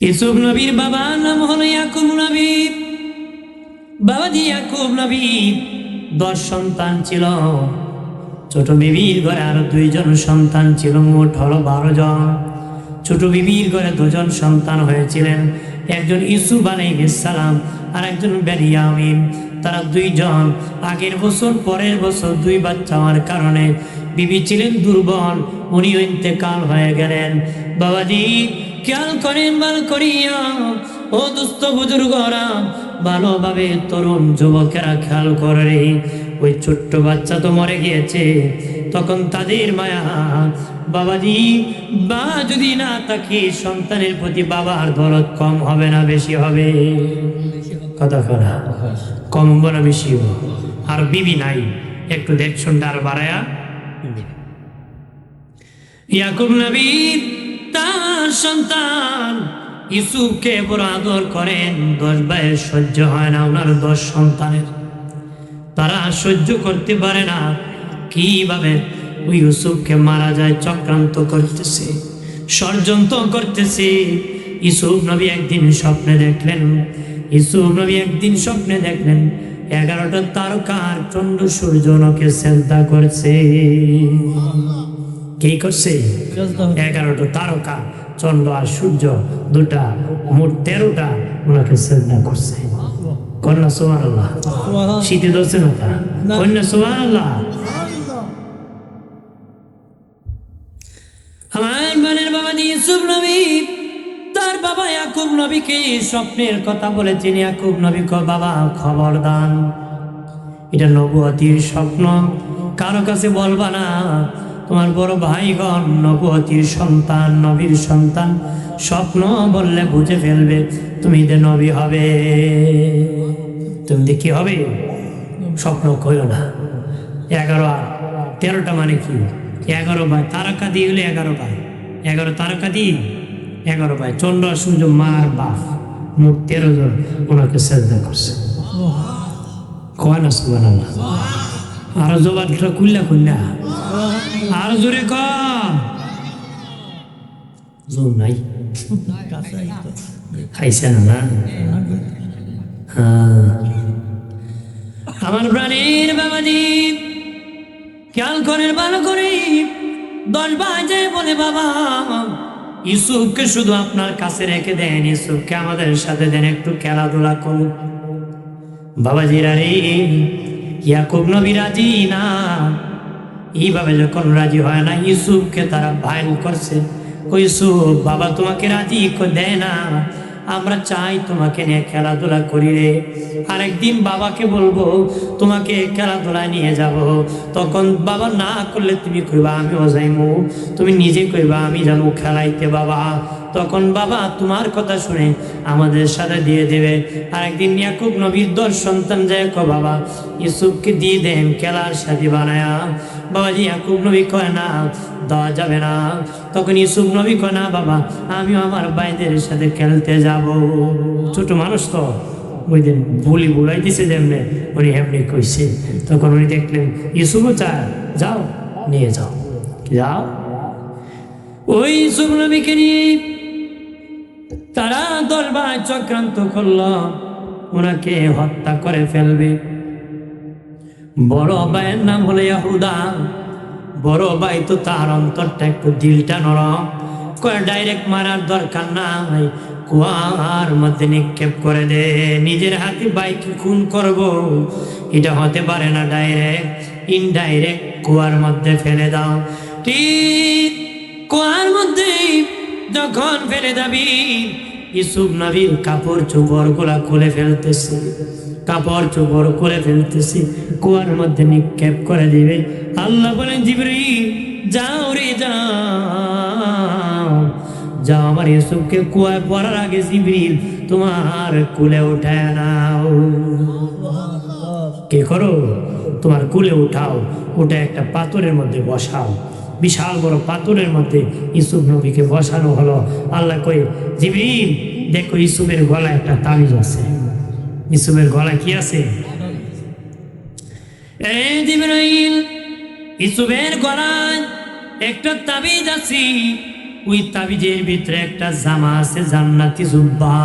ইউসুফ নবীর বাবার নাম হলো ইয়াকুব নবী। বাবাজি ইয়াকুব নবী 10 সন্তান ছিল। ছোট বিবির ঘরে আরো 2 জন সন্তান ছিল, মোট হলো 12 জন। ছোট বিবির ঘরে 2 জন সন্তান হয়েছিলেন, একজন ইউসুফ আলাইহিস সালাম আর একজন বেনিয়ামিন। তারা 2 জন আগের বছর পরের বছর 2 বাচ্চা হওয়ার কারণে বিবি ছিলেন দুর্বল, উনিও ইন্তেকাল হয়ে গেলেন। বাবাজি খেয়াল করেন ভালো করিয়া, ও দুস্থ বুজুর্গরা, ভালোভাবে তরুণ যুবকেরা খেয়াল করে, ওই ছোট্ট বাচ্চা তো মরে গিয়েছে, তখন তাদের মায়া। বাবাজি বা যদি না থাকে সন্তানের প্রতি বাবার দরদ কম হবে না বেশি হবে? কথা করা কম হবে না বেশি হবে? আর বিবি নাই, একটু দেখছুন আর বাড়ায়া। ইয়াকুব নবী তার সন্তান ইউসুফকে বড় আদর করেন। 10 ভাইয়ের সহ্য হয় না ওনার 10 সন্তানের, তারা সহ্য করতে পারে না কিভাবে ওই ইউসুফকে মারা যায়। চক্রান্ত করতেছে, ষড়যন্ত্র করতেছে। ইউসুফ নবী একদিন স্বপ্নে দেখলেন, 11টা তারকার চন্দ্র সূর্য ওনাকে চিন্তা করছে। কি করছে? 11টা তারকা, চন্দ্র আর সূর্য দুটা, মোট 13টা ওনাকে চিন্তা করছে। কন্যা সুবহানাল্লাহ, শীতে ধরছে না তা? কন্যা সুবহানাল্লাহ। আমার বোনের বাবা ইউসুফ নবী তার বাবা ইয়াকুব নবীকে স্বপ্নের কথা বলেছেন। ইয়াকুব নবী কয়, বাবা খবর দান, এটা নবুয়তির স্বপ্ন, কারো কাছে বলবা না। তোমার বড় ভাইগণ নবুয়তির সন্তান, নবীর সন্তান, স্বপ্ন বললে বুঝে ফেলবে তুমি যে নবী হবে। তুমি যে কি হবে স্বপ্ন কইও না। 11 আর 13টা মানে কি? 11 ভাই, তারকা দিয়ে হলে 11 ভাই, 11 তারকা দিয়ে 11 ভাই, চন্দ্র আর সূর্য মার বাপ, মোট 13 জন ওনাকে সেজদা করছে। কয় না সুবহানাল্লাহ? আরো জবানটা খুললা আরো জোরে কম জোর নাই, খাইছেন না? আমার প্রাণীর বাবাজি খেয়াল করেন ভালো করে। 10 বাজে বলে, বাবা ইউসুফকে শুধু আপনার কাছে রেখে দেন, ইউসুফকে আমাদের সাথে দেন, একটু খেলাধুলা করুন। বাবাজিরা রে, ইয়াকুব নবী রাজি না। এইভাবে যখন রাজি হয় না, ইউসুফকে তারা ভাইল করছে। ইউসুফ বাবা তোমাকে রাজি দেয় না, আমরা চাই তোমাকে নিয়ে খেলাধুলা করি রে। আরেকদিন বাবাকে বলবো তোমাকে খেলাধুলায় নিয়ে যাব, তখন বাবা না করলে তুমি কইবা আমিও যাইমু, তুমি নিজে কইবা আমি যাবো খেলাইতে বাবা, তখন বাবা তোমার কথা শুনে আমাদের সাথে দিয়ে দেবে। আরেকদিন ইয়াকুব নবীর 10 সন্তান যায় কো, বাবা ইউসুফকে দিয়ে দেন খেলার সাথী বানায়া। বাবাজি ইয়াকুব নবী কয় না, দেওয়া যাবে না। তখন ইউসুফ নবী কয় না বাবা, আমিও আমার ভাইদের সাথে খেলতে যাব। ছোট মানুষ তো, ওই দিন বুলাই দিছে যেমনে উনি এমনি কইছে। তখন উনি দেখলেন ইউসুফও চায়, যাও নিয়ে যাও, যাও। ওই ইউসুফ নবীকে নিয়ে তারা 10 ভাই চক্রান্ত করল, ওনাকে হত্যা করে ফেলবে। বড় ভাইয়ের নাম হলো ইয়াহুদা। বড় ভাই তো তার অন্তরটা একটু দিলটা নরম, কয় ডাইরেক্ট মারার দরকার নাই, কুয়ার মধ্যে নিক্ষেপ করে দে। নিজের হাতে ভাইকে খুন করব এটা হতে পারে না, ডাইরেক্ট ইনডাইরেক্ট কুয়ার মধ্যে ফেলে দাও। ঠিক কুয়ার মধ্যে যখন ফেলে যাবি, ইউসুফ নবীর কাপড় চোপড় গুলা খুলে ফেলতেছে, কুয়ার মধ্যে নিক্ষেপ করে দিবে। আল্লাহ বলেন জিবরিল যাও রে যাও, আমার ইউসুফকে কুয়ায় পড়ার আগে জিবরিল তোমার কুলে উঠায় নাও। কে করো? তোমার কুলে উঠাও, ওটা একটা পাথরের মধ্যে বসাও। বিশাল বড় পাথরের মধ্যে ইউসুফ নবীকে বসানো হলো। আল্লাহ কই, জিবরিল দেখো ইউসুফের গলায় একটা তাবিজ আছে। ইউসুফের গলায় কি আছে? জিবরাইল ইউসুফের গলায় একটা তাবিজ আছে, ওই তাবিজের ভিতরে একটা জামা আছে, জান্নাতি জুব্বা।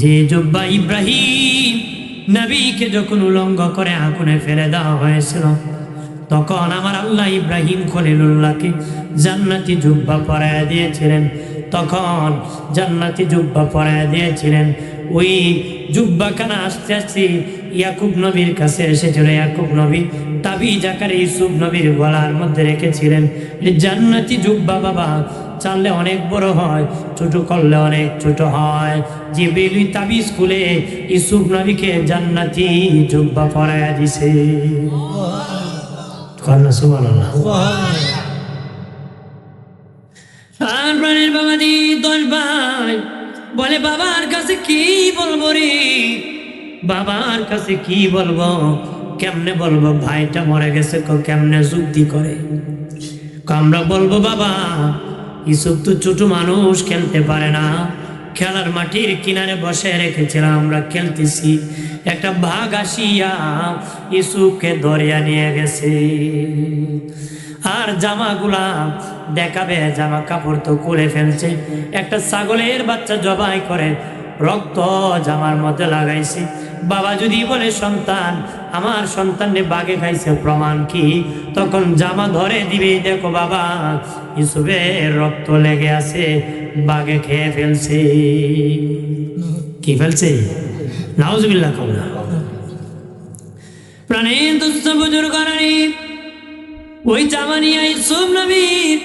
যে জুব্বা ইব্রাহিম নবীকে যখন উলঙ্গ করে আগুনে ফেলে দেওয়া হয়েছিল, তখন আমার আল্লাহ ইব্রাহিম খলিলুল্লাহকে জান্নাতি জুব্বা পরায় দিয়েছিলেন। তখন জান্নাতি জুব্বা পরায় দিয়েছিলেন। ওই জুব্বাখানা আস্তে আস্তে ইয়াকুব নবীর কাছে এসেছিল। ইয়াকুব নবী তাবিজ আকারে ইউসুফ নবীর গলার মধ্যে রেখেছিলেন। জান্নাতি জুব্বা বাবা চাললে অনেক বড় হয়, ছোট করলে অনেক ছোট হয়। জিবরিল তাবিজ খুলে ইউসুফ নবীকে জান্নাতি জুব্বা পরায় দিছে। সুবহানাল্লাহ। আর প্রাণের বাবাজি 10 ভাই বলে, বাবার কাছে কি বলবো রে, বাবার কাছে কি বলবো, কেমনে বলবো, ভাইটা মরে গেছে, কেমনে যুক্তি করে। আমরা বলবো, বাবা ইউসুফ তো ছোট মানুষ, খেলতে পারে না, খেলার মাটির কিনারে বসে রেখেছিলাম, আমরা খেলতেছি, একটা বাঘ আসিয়া ইউসুফকে ধরিয়া নিয়ে গেছে। আর জামাগুলা দেখাবে, জামা কাপড় তো খুলে ফেলছে, একটা ছাগলের বাচ্চা জবাই করে রক্ত জামার মধ্যে লাগাইছে। বাবা যদি বলে, সন্তান আমার সন্তানে বাঘে খাইছে, প্রমাণ কি? তখন জামা ধরে দিবে, দেখো বাবা ইউসুফের রক্ত লেগে আছে, বাঘে খেয়ে ফেলছে। কি ফেলছে? নাউজুবিল্লাহ। কওনা প্রাণের দুস্থ বুজুর্গ করানি ওই জামা নিয়ে ইউসুফ নবীর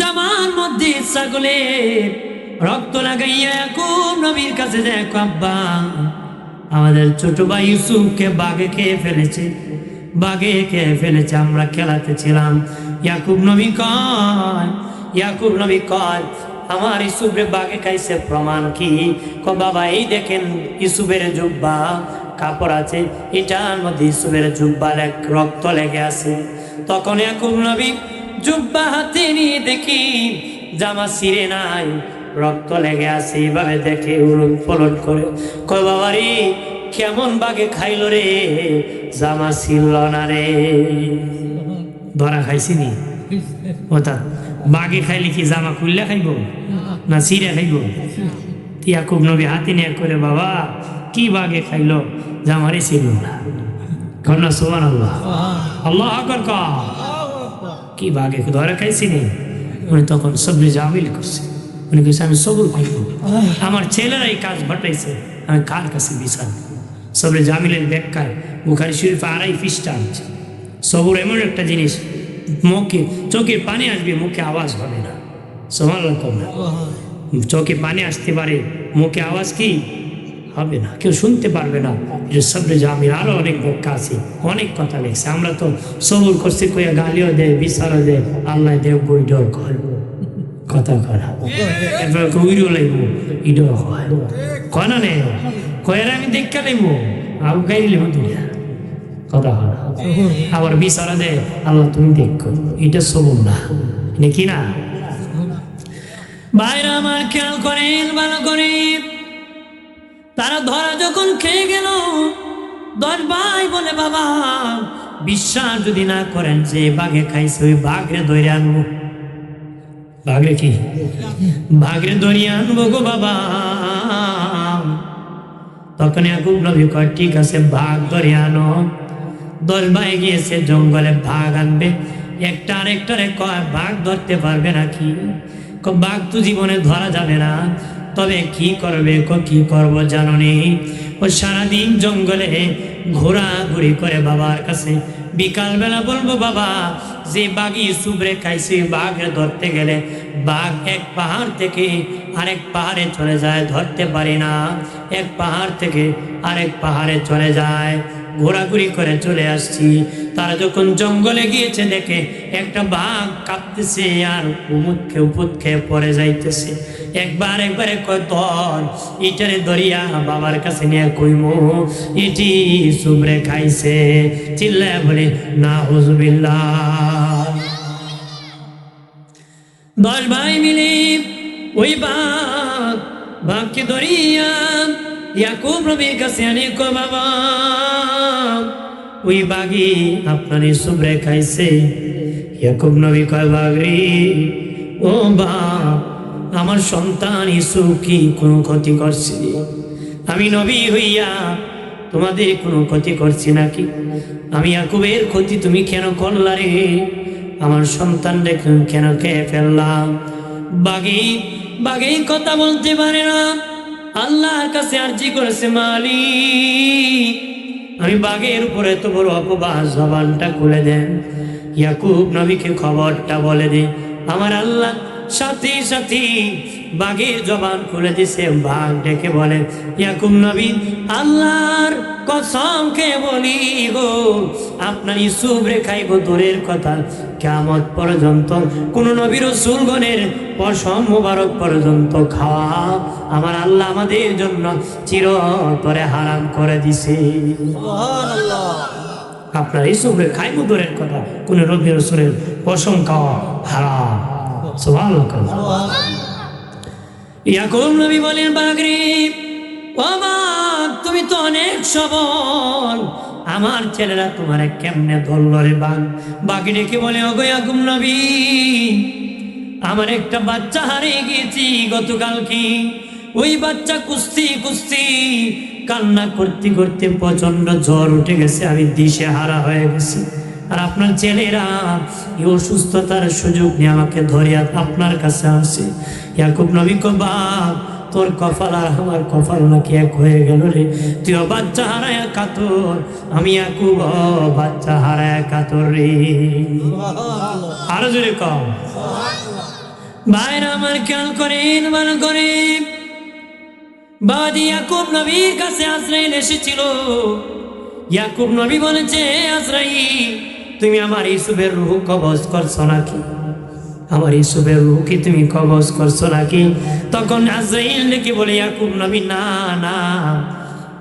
জামার মধ্যে ছাগলের রক্ত লাগাইয়া ইয়াকুব নবীর কাছে দেখো, আব্বা আমাদের ছোট ভাই ইউসুফকে বাঘে খেয়ে ফেলেছে, বাঘে খেয়ে ফেলেছে, আমরা খেলাতে ছিলাম। ইয়াকুব নবী কয় আমার ইউসুফরে বাঘে খাইছে, প্রমাণ কি? বাবা এই দেখেন ইউসুফের জুব্বা কাপড় আছে, এটার মধ্যে ইউসুফের জুব্বা রক্ত লেগে আছে। তখন ইয়াকুব নবী জুব্বা হাতে নিয়ে দেখি জামা ছিঁড়ে নাই, রক্ত লেগে আছে। এইভাবে দেখে উলট পলট করে কয়, বাবা রে কেমন বাঘে খাইল রে, জামা ছিঁড়ল না রে। ধরা খাইছি নি? অর্থাৎ বাঘে খাইলে কি জামা খুললে খাইব না ছিঁড়ে খাইব? ইয়াকুব নবী হাতে নিয়ে করে, বাবা কি বাঘে খাইলো, জামারে ছিল না। কন্যা সুবহানাল্লাহ, আল্লাহু আকবার। কি বাঘে ধরে খাইছি নি? উনি তখন সবরে জামিল করছে। উনি কইছে, আমি সবর করব, আমার ছেলেরাই কাজ ঘটাইছে, আমি কার কাছে বিচার? সবরে জামিলের ব্যাখ্যায় বুখারী শরীফে 2.5 পৃষ্ঠা আছে। সবর এমন একটা জিনিস, মুখে চোখে পানি আসবে, মুখে আওয়াজ হবে না। সুবহানাল্লাহ। চোখে পানি আসতে পারে, মুখে আওয়াজ কি হবে না, কেউ শুনতে পারবে না। এটা সবরে জামিল। আরো অনেক ব্যাখ্যা আছে, অনেক কথা লেগছে। আমরা তো সবর করছি, কইয়া গালিও দেয়, বিচারও দেয়, আল্লাহ দেব বইডর কর কথা করা, এরপর কইরও লাগব ইডর হয় কনা নে কয়ের আমি দেখা লাগব আরো গাই লেব দুনিয়া কথা হয়। আবার বিচারা দেয়, আল্লাহ তুমি দেখো, এটা সবর না, নাকি না? ভাইরা আমার খেয়াল করেন ভালো করে, তারা ধরা যখন খেয়ে গেল, 10 ভাই বলে, বাবা বিশ্বাস যদি না করেন যে বাঘে খাইছে, ওই বাঘরে ধরে আনবো। বাঘরে কি? বাঘরে ধরে আনবো গো বাবা। তখন ইয়াকুব নবী কয়, ঠিক আছে বাঘ ধরে আনো। 10 ভাই গিয়েছে জঙ্গলে, বাঘ আনবে। একটা আরেকটারে কয়, বাঘ ধরতে পারবে নাকি? বাঘ তো জীবনে ধরা যাবে না, তবে কি করবে? কি করব জানো নি? ও সারাদিন জঙ্গলে ঘোরাঘুরি করে বাবার কাছে। বিকালবেলা বলবো, বাবা যে বাঘ ইউসুফরে খাইছে, বাঘে ধরতে গেলে বাঘ এক পাহাড় থেকে আরেক পাহাড়ে চলে যায়, ধরতে পারি না। এক পাহাড় থেকে আরেক পাহাড়ে চলে যায়, ঘোরাঘুরি করে চলে আসছি। তারা যখন জঙ্গলে গিয়েছে, দেখে একটা বাঘ কাঁপতেছে আর উপুত খেয়ে পড়ে যাইতেছে। একবারে কয়, ধর ইটারে ধরিয়া বাবার কাছে নিয়ে কইমু ইটি সুবরে খাইছে। চিল্লায় বলে নাউজুবিল্লাহ। 10 ভাই মিলে ওই বাঘকে ধরিয়া ইয়াকুব নবীর কাছে আনে, কয় বাবা ওই বাঘই আপনার ইউসুফরে খাইছে। ইয়াকুব নবী কয়, বাঘ রে ও বাপ, আমার সন্তান ইউসুফ কি কোনো ক্ষতি করছে? আমি নবী হইয়া তোমাদের কোনো ক্ষতি করছি নাকি? আমি ইয়াকুবের ক্ষতি তুমি কেন করলা রে? আমার সন্তান দেখুন কেন খেয়ে ফেললাম? বাঘে বাঘে কথা বলতে পারে না, আল্লাহর কাছে আরজি করেছে, মালিক আমি বাঘের উপরে এত বড় অপবাদ, জবানটা খুলে দেন। ইয়াকুব নবীকে খবরটা বলে দে। আমার আল্লাহ সাথে সাথে বাঘের জবান খুলে দিছে। বাঘ ডেকে বলে, ইয়াকুব নবী, আল্লাহর কসম খেয়ে বলি গো, আপনার ইউসুফ রে খাইব দূরের কথা, কিয়ামত পর্যন্ত কোন নবী রাসূলগণের পশম মোবারক পর্যন্ত খাওয়া আমার আল্লাহ আমাদের জন্য চিরতরে হারাম করে দিছে। সুবহানাল্লাহ। আপনার ইউসুফ রে খাইব দূরের কথা, কোন নবী রাসূলের পশম খাওয়া হারাম। সুবহানাল্লাহ। ইয়াকুব নবী বলেন, বাঘরে, ও বাঘ, তুমি তো অনেক সবল, আমার ছেলেরা তোমার কেমনে ধরল রে? বাঘ বাঘ ডেকে বলে, ওগো ইয়াকুব নবী, আমার একটা বাচ্চা হারিয়ে গিয়েছি গতকালকে। ওই বাচ্চা কুস্তি কুস্তি কান্না করতে করতে প্রচন্ড জ্বর উঠে গেছে, আমি দিশে হারা হয়ে গেছি। আর আপনার ছেলেরা এই অসুস্থতার সুযোগ নিয়ে আমাকে ধরিয়া আপনার কাছে আসে। ইয়াকুব নবী কো, বাপ, তোর কপাল আর আমার কপাল নাকি এক হয়ে গেল রে? তুইও বাচ্চা হারায় কাতর, আমি ইয়াকুব বাচ্চা হারায় কাতর রে। আরো জোরে কম। ভাইরা আমার খেয়াল করেন, ভালো করে, বাদি ইয়াকুব নবীর কাছে আজরাইল এসেছিল। ইয়াকুব নবী বলেছে, আজরাইল, তুমি আমার ইউসুফের রূহ কবজ করছো নাকি? আমার ইউসুফের রূহ কি তুমি কবজ করছো নাকি? তখন আজরাইল নাকি বলে, ইয়াকুব নবী, না না,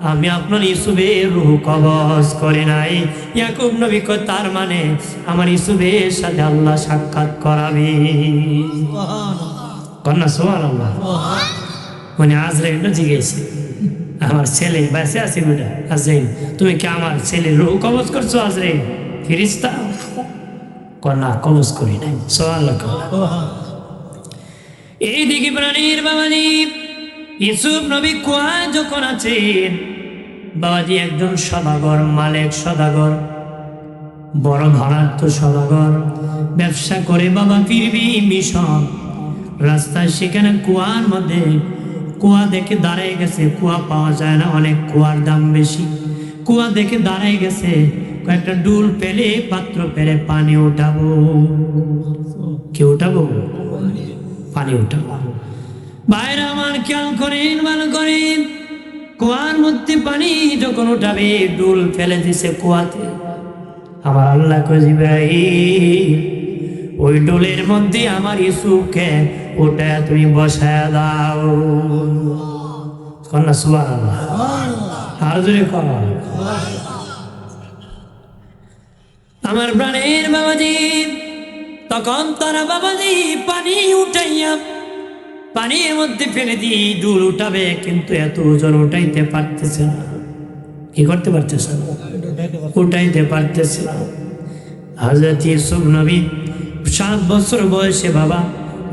আমি আপনার ইউসুফের রূহ কবজ করে নাই। ইয়াকুব নবী কয়, তার মানে আমার ইউসুফের সাথে আল্লাহ সাক্ষাৎ করাবে। কন্যা সুবহানাল্লাহ। মানে আজরাইল জিজ্ঞেসে, আমার ছেলে বেঁচে আছে বেটা? আজরাইল, তুমি কি আমার ছেলের রূহ কবজ করছো? আজরাইল ফেরেশতা কন্যা কবজ করি নাই। সুবহানাল্লাহ। এইদিকে প্রাণীর বাবাজি ইউসুফ নবী কুয়ায় যখন আছেন, বাবাজি একজন সদাগর, মালিক সদাগর, বড় ধনাঢ্য সদাগর, ব্যবসা করে বাবা ফিরবি মিশন। রাস্তায় সেখানে কুয়ার মধ্যে কুয়া দেখে দাঁড়ায় গেছে, কুয়া পাওয়া যায় না, অনেক কুয়ার দাম বেশি। কুয়া দেখে দাঁড়ায় গেছে, কয়েকটা ডুল পেলে, পাত্র পেলে পানি উঠাবো। কি উঠাবো? পানি উঠাবো। বাইরে আমার খেয়াল করেন, ভালো করেন, কুয়ার মধ্যে পানি যখন উঠাবে, ডুল ফেলে দিছে কুয়াতে। আমার আল্লাহ কয়, জিবরাইল, ওই ডোলের মধ্যে আমার ইউসুফকে ওটা তুমি বসায় দাও। কন্যা সুবহানাল্লাহ। আর জোরে কর। আমার প্রাণের বাবাজি, তখন তারা বাবাজি পানি উঠাইয়া পানির মধ্যে ফেলে দিয়ে ডুল উঠাবে, কিন্তু এত ওজন উঠাইতে পারতেছে না। কি করতে পারতেছে না? উঠাইতে পারতেছে না। হযরত ইউসুফ নবী 7 বছর বয়সে বাবা,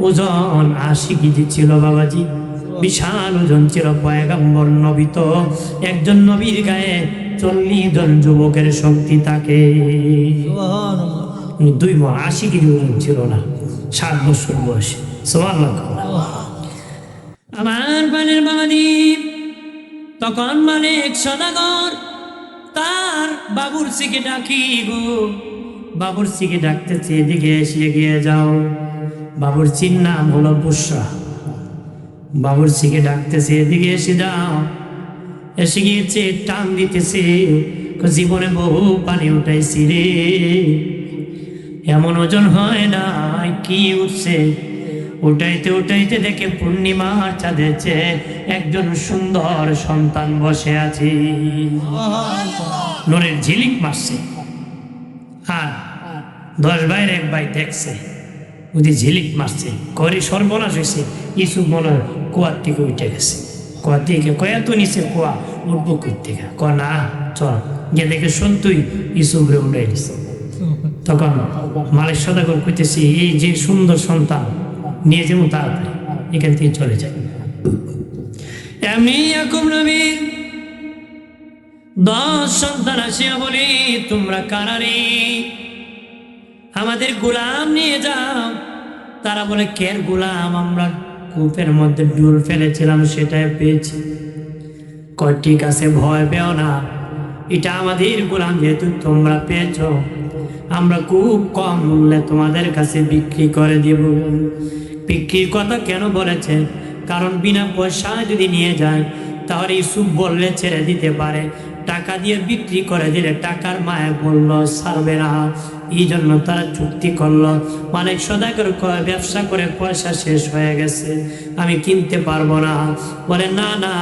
ওজন 80 কেজি ছিল বাবাজি, বিশাল ওজন ছিল। পয়গম্বর নবী তো, একজন নবীর গায়ে 40 জন যুবকের শক্তি থাকে। 2 মণ 80 কেজি ওজন ছিল না, 7 বছর বয়সে। সুবহানাল্লাহ। আমার বানের বাবাজি, তখন মালিক সদাগর তার বাবুর্চিকে ডাকি গো, বাবুর্চিকে ডাকতেছে, এদিকে এসে এগিয়ে যাও। বাবুর্চির নাম হলো বুশরা। বাবুর্চিকে ডাকতেছে, এদিকে এসে যাও। এসে গিয়েছে, টান দিতেছে, জীবনে বহু পানি উঠাইছি রে, এমন ওজন হয় না। কি উঠছে? উঠাইতে উঠাইতে দেখে পূর্ণিমার চাঁদের চেয়ে একজন সুন্দর সন্তান বসে আছে, নূরের ঝিলিক মারছে। আর 10 ভাইয়ের 1 ভাই দেখছে, ওই ঝিলিক মারছে, করে সর্বনাশ হয়েছে। ইউসুফ মনে হয় কুয়ার থেকে উঠে গেছে। কুয়ার থেকে কয়া তো নিচে কুয়া, উঠবো করতে না, চল গিয়ে দেখে সত্যই ইউসুফ রে উঠে গেছে। তখন মালিক সদাগর কইতেছি, এই যে সুন্দর সন্তান নিয়ে যাবো তাড়াতাড়ি, এখান থেকে চলে যাই। এমনি ইয়াকুব নবীর 10 সন্তান আসিয়া বলি, তোমরা কারারে, আমাদের গোলাম নিয়ে যাও। তারা বলে, কের গোলাম? আমরা কূপের মধ্যে ডুল ফেলেছিলাম, সেটাই পেয়েছি। কয় ঠিক আছে, ভয় পেও না, এটা আমাদের গোলাম, যেহেতু তোমরা পেয়েছ, আমরা খুব কম মূল্যে তোমাদের কাছে বিক্রি করে দেব। বিক্রির কথা কেন বলেছে? কারণ বিনা পয়সায় যদি নিয়ে যায় তাহলে ইউসুফ বললে ছেড়ে দিতে পারে, টাকা দিয়ে বিক্রি করে দিলে টাকার মায়ে বলল ছাড়বে না, এই জন্য তারা চুক্তি করলো। মালিক সদাগর কয়, ব্যবসা করে পয়সা শেষ হয়ে গেছে, আমি কিনতে পারবো না। বলে, না না,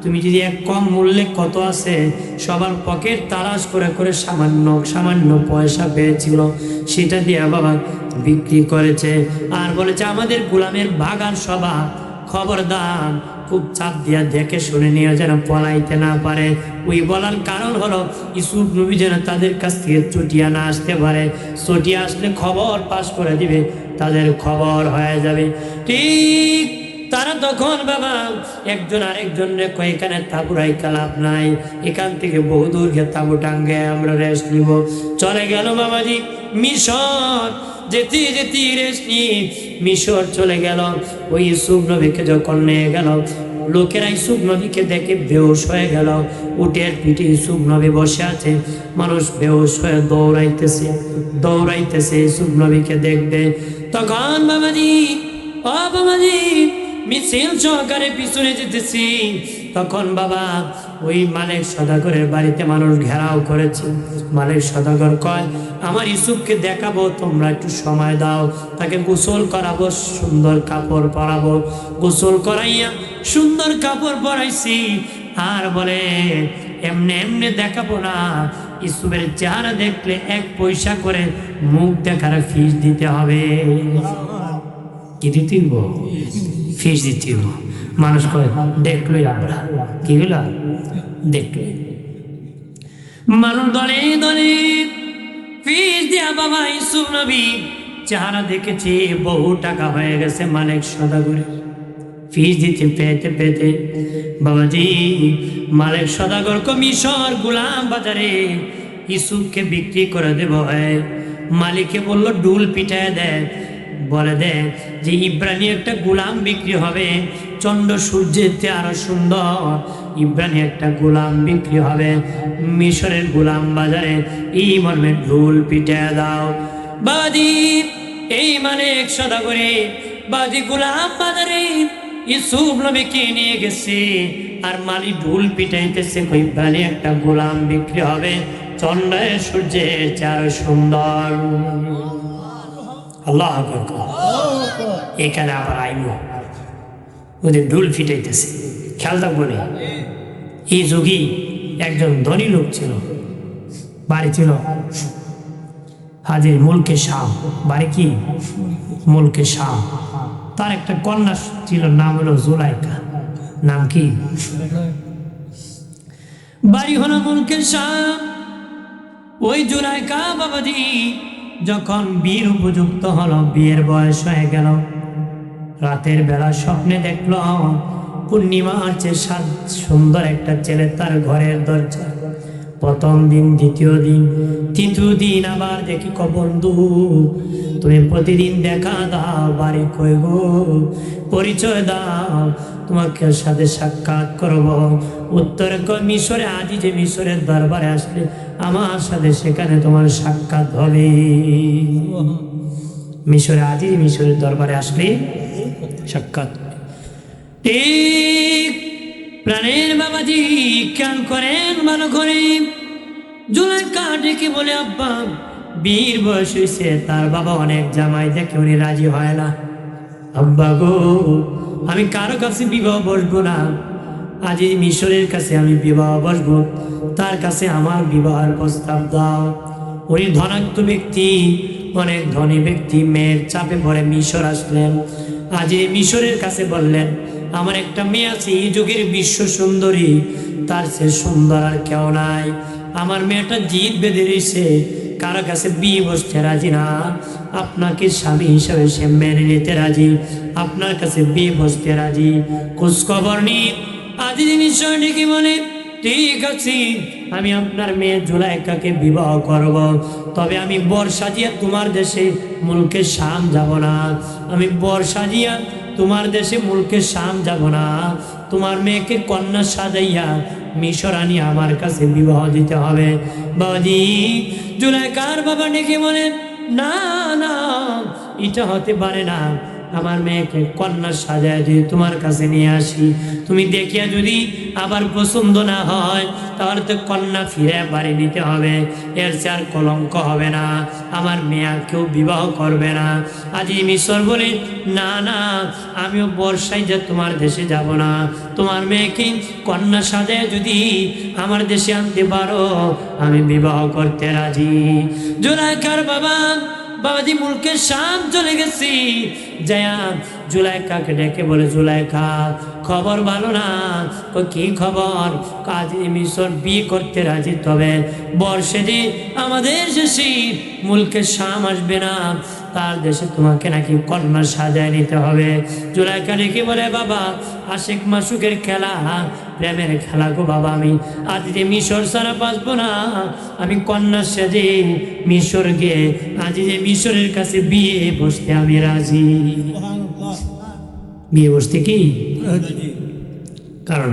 তুমি যদি এক কম মূল্যে কত আছে, সবার পকেট তালাশ করে করে সামান্য সামান্য পয়সা পেয়েছিল, সেটা দিয়ে বাবা বিক্রি করেছে। আর বলেছে, আমাদের গোলামের বাগান সভা, খবরদার খুব চাপ দিয়া দেখে শুনে নিয়ে যেন পলাইতে না পারে। ওই বলার কারণ হলো ইউসুফ নবী যেন তাদের কাছ থেকে চটিয়া না আসতে পারে, চটিয়া আসলে খবর পাস করে দিবে, তাদের খবর হয়ে যাবে। ঠিক তারা তখন বাবা একজন আরেকজনের কয়, এখানে তাবু রাইখা লাভ নাই, এখান থেকে বহু দূর গিয়ে তাবু টাঙ্গে আমরা রেস্ট নিব। চলে গেল বাবাজি মিশর, যেতে যেতে রেস্ট নিয়ে মিশর চলে গেল। ওই ইউসুফ নবীকে যখন নিয়ে গেল, লোকেরা ইউসুফ নবীকে দেখে বেহুশ হয়ে গেল। উটের পিঠে ইউসুফ নবী বসে আছে, মানুষ বেহুশ হয়ে দৌড়াইতেছে দৌড়াইতেছে ইউসুফ নবীকে দেখবে। তখন বাবাজি, ও বাবাজি, মিছিল সহকারে পিছনে যেতেছি। তখন বাবা ওই মালিক সদাগরের বাড়িতে মানুষ ঘেরাও করেছে। মালিক সদাগর কয়, আমার ইউসুফকে দেখাবো, তোমরা একটু সময় দাও, তাকে গোসল করাবো, সুন্দর কাপড় পরাবো। গোসল করাইয়া সুন্দর কাপড় পরাইছি। আর বলে, এমনি এমনি দেখাবো না, ইউসুফের চেহারা দেখলে 1 পয়সা করে মুখ দেখার ফিস দিতে হবে। কি দিতে হইব? ফিস দিতে হইব। মানুষ কয়, দেখলই আমরা, কি হইল? দেখলই মানুষ দলে দলে ফিস দিয়া বাবা ইউসুফ নবী চেহারা দেখেছি, বহু টাকা হয়ে গেছে মালিক সদাগরের। ফিস দিতে পেতে পেতে বাবাজি মালিক সদাগর মিশর গোলাম বাজারে ইউসুফকে বিক্রি করে দেব। মালিককে বলল, ডুল পিটায় দেয়, বলে দেয় যে ইব্রানি একটা গোলাম বিক্রি হবে, চন্দ্র সূর্যের চেয়ে আরো সুন্দর ইব্রানি একটা গোলাম বিক্রি হবে মিশরের গোলাম বাজারে, এই মর্মে ডুল পিটায় দাও। বাবাজি এই মালিক সদাগরে বাজি গোলাম বাজারে ইউসুফ নবীকে নিয়ে গেছে, আর মালিক ঢুল পিটাইতেছে, ইব্রানি একটা গোলাম বিক্রি হবে চন্দ্রের সূর্যের চেয়ে আরো সুন্দর। আল্লাহ এখানে আবার আইব, ওদের ঢুল ফিটাইতেছে, খেয়াল থাকবো না। এই যুগী একজন ধনী লোক ছিল, বাড়ি ছিল হাজির মুলকে শাহ, বাড়ি কি মুলকে শাহ। তার একটা কন্যা ছিল, নাম হলো জুলাইকা। নাম কি? বাড়ি হলো মুলকে শাহ। ওই জুলাইকা বাবাজি যখন বিয়ের উপযুক্ত হলো, বিয়ের বয়স হয়ে গেল, রাতের বেলা স্বপ্নে দেখলো পূর্ণিমার চেয়ে সুন্দর একটা ছেলে তার ঘরের দরজা। প্রথম দিন, দ্বিতীয় দিন, তৃতীয় দিন আবার দেখি, বন্ধু তুমি প্রতিদিন দেখা দাও, বাড়ি কই গো, পরিচয় দাও, তোমাকে সাথে সাক্ষাৎ করব। উত্তরে কয়, মিশরে। আজই যে মিশরের দরবারে আসলে আমার সাথে সেখানে তোমার সাক্ষাৎ হবে। মিশরে আজই মিশরের দরবারে আসলে সাক্ষাৎ। ঠিক প্রাণের বাবাজি খেয়াল করেন ভালো করে। জুলাইকা ডেকে বলে, আব্বা বীর বয়স হয়েছে, তার বাবা অনেক জামাই দেখে উনি রাজি হয় না। আব্বা গো, আমি কারো কাছে বিবাহ বসবো না, আজ এই মিশরের কাছে আমি বিবাহ বসবো, তার কাছে আমার বিবাহের প্রস্তাব দাও। উনি ধনাত্ম ব্যক্তি, অনেক ধনী ব্যক্তি, মেয়ের চাপে পড়ে মিশর আসলেন। আজ এই মিশরের কাছে বললেন, আমার একটা মেয়ে আছে, এই যুগের বিশ্ব সুন্দরী, তার চেয়ে সুন্দর আর কেউ নাই। আমার মেয়েটা জিদ বেঁধে রয়েছে, কারো কাছে বিয়ে বসতে রাজি না, আপনাকে স্বামী হিসাবে সে মেনে নিতে রাজি, আপনার কাছে বিয়ে বসতে রাজি। খোঁজ খবর নিয়ে আজিজ মিশর ডেকে বলে, ঠিক আছে, আমি আপনার মেয়ে জুলাইখাকে বিবাহ করব, তবে আমি বর সাজিয়া তোমার দেশে মুলকে শাম যাব না। আমি বর সাজিয়া তোমার দেশে মুলকে শাম যাব না। তোমার মেয়েকে কন্যা সাজাইয়া মিশরানি আমার কাছে বিবাহ দিতে হবে। বাবাজি জুলাইখার বাবা ডেকে বলেন, না না, এটা হতে পারে না। আমার মেয়েকে কন্যা সাজায় যদি তোমার কাছে নিয়ে আসি, তুমি দেখিয়া যদি আবার পছন্দ না হয়, তাহলে তো কন্যা ফিরে বাড়ি নিতে হবে। এর চেয়ে আর কলঙ্ক হবে না, আমার মেয়ে কেউ বিবাহ করবে না। আজি মিশর বলে, না না, আমিও বর্ষায় যে তোমার দেশে যাব না। তোমার মেয়েকে কন্যা সাজায় যদি আমার দেশে আনতে পারো, আমি বিবাহ করতে রাজি। জুলাইখার বাবাজি মুলকে শাম চলে গেছি। জয়া জুলাইখাকে ডেকে বলে, জুলাইখা খবর ভালো না। কি খবর? কাজী মিশর বিয়ে করতে রাজি, তবে বর্ষে যে আমাদের দেশে মুলকে শাম আসবে না, তার দেশে তোমাকে নাকি কন্যা সাজায় নিতে হবে। জুলাইখা ডেকে বলে, বাবা আশিক মাসুকের খেলা, প্রেমের খেলা গো বাবা, আমি আজ যে মিশর ছাড়া বাঁচবো না। আমি কন্যা সেজে মিশর গিয়ে আজ যে মিশরের কাছে বিয়ে বসতে আমি রাজি। বিয়ে বসতে কি কারণ,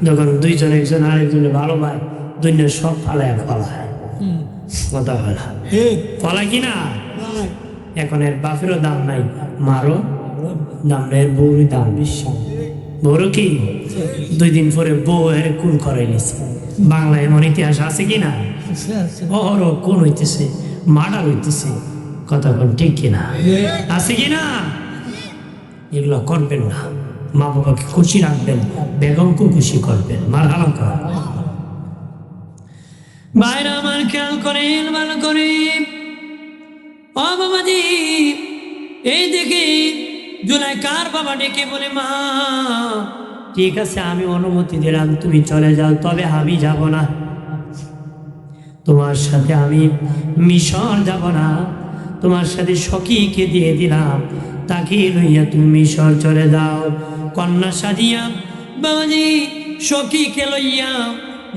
যখন দুইজন একজন আরেকজনে ভালো পায়, দুনিয়ার সব ফালায় ফলায়, কথা ফলা ফলা কিনা। এখন এর বাপেরও দাম নাই, মারও দাম নাই, এর বউরই দাম বেশি। বউরও কি 2 দিন পরে বউ এর খুন করাই নিছে। বাংলায় এমন ইতিহাস আছে কিনা? ওর কোন হইতেছে, মার্ডার হইতেছে, কথা কোন ঠিক কিনা? আছে কিনা? এগুলো করবেন না, মা বাবাকে খুশি রাখবেন, বেগমকে খুশি করবেন। মার হালকা বাইরে আমার খেয়াল করেন ভালো করে। ও বাবাজি, এই দেখি জুলাইখার বাবা ডেকে বলে, মা ঠিক আছে, আমি অনুমতি দিলাম, তুমি চলে যাও, তবে আমি যাব না। তোমার সাথে আমি মিশর যাব না। তোমার সাথে সখীকে দিয়ে দিলাম, তাকে লইয়া তুমি মিশর চলে যাও। কন্যা সাজিয়া বাবাজি সখীকে লইয়া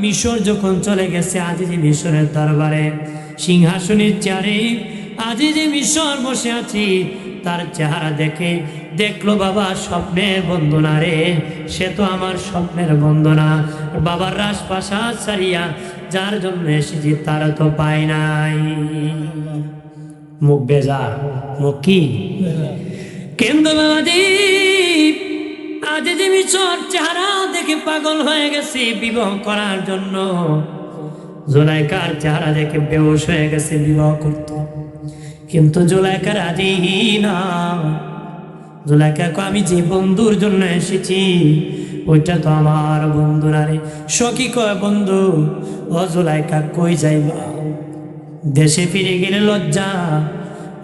মিশর যখন চলে গেছে, আজিজে মিশরের দরবারে সিংহাসনের চেয়ারে আজিজে মিশর বসে আছি। তার চেহারা দেখে দেখলো, বাবা স্বপ্নের বন্ধু না রে, সে তো আমার স্বপ্নের বন্ধু না। বাবার রাজপ্রাসাদ ছাড়িয়া যার জন্য এসেছি তারা তো পায় নাই। মুখ বেজার, মুখ কি কেন্দ্র বাবাজি আজিজে মিশর চেহারা দেখে পাগল হয়ে গেছে বিবাহ করার জন্য। জুলাইখার চেহারা দেখে বেহুশ হয়ে গেছে বিবাহ করত, কিন্তু জুলাইখা রাজি না। জুলাইখা আমি যে বন্ধুর জন্য এসেছি ওইটা তো আমার বন্ধু না রে। সখী কয়, বন্ধু ও জুলাইখা কই যাইবা? দেশে ফিরে গেলে লজ্জা,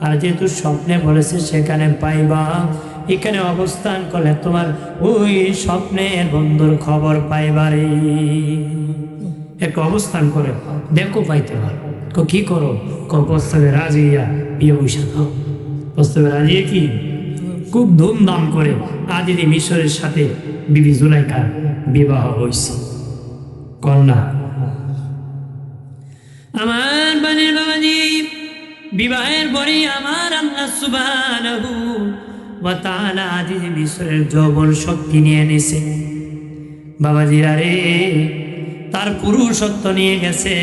আর যেহেতু স্বপ্নে বলেছে সেখানে পাইবা, এখানে অবস্থান করলে তোমার ওই স্বপ্নের বন্ধুর খবর পাইবারে। একটু অবস্থান করে দেখো পাইতে পারো। কি করো? প্রস্তাবে রাজি বিয়ে বসে দাও। প্রস্তাবে রাজি কি খুব ধুমধাম করে আজিজে মিশরের সাথে বিবি জুলাইখার বিবাহ হয়েছে। কন্যা আমার বানের বাবাজি বিবাহের পরে আমার আল্লাহ সুবহানাহু ওয়া তাআলা আজিজে মিশরের যৌবন শক্তি নিয়ে নিছে। বাবাজিরা রে, তার পুরুষত্ব নিয়ে গেছে।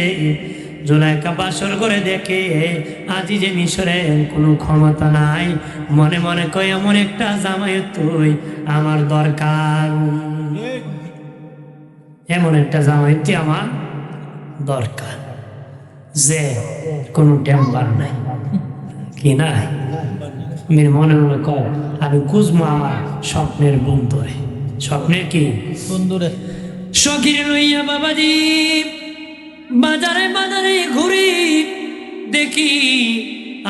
জুলাইখা বাসর করে দেখে আজিজে মিশরের কোনো ক্ষমতা নাই। মনে মনে কয়, এমন একটা জামাই তুই আমার দরকার, এমন একটা জামাই তুই আমার দরকার, যে কোনো টেম্পার নাই, কি নাই। মনে মনে কয়, আমি খুঁজবো আমার স্বপ্নের বন্ধুরে। স্বপ্নের কি বন্ধুরে? সখীরে লইয়া বাবাজি বাজারে বাজারে ঘুরি, দেখি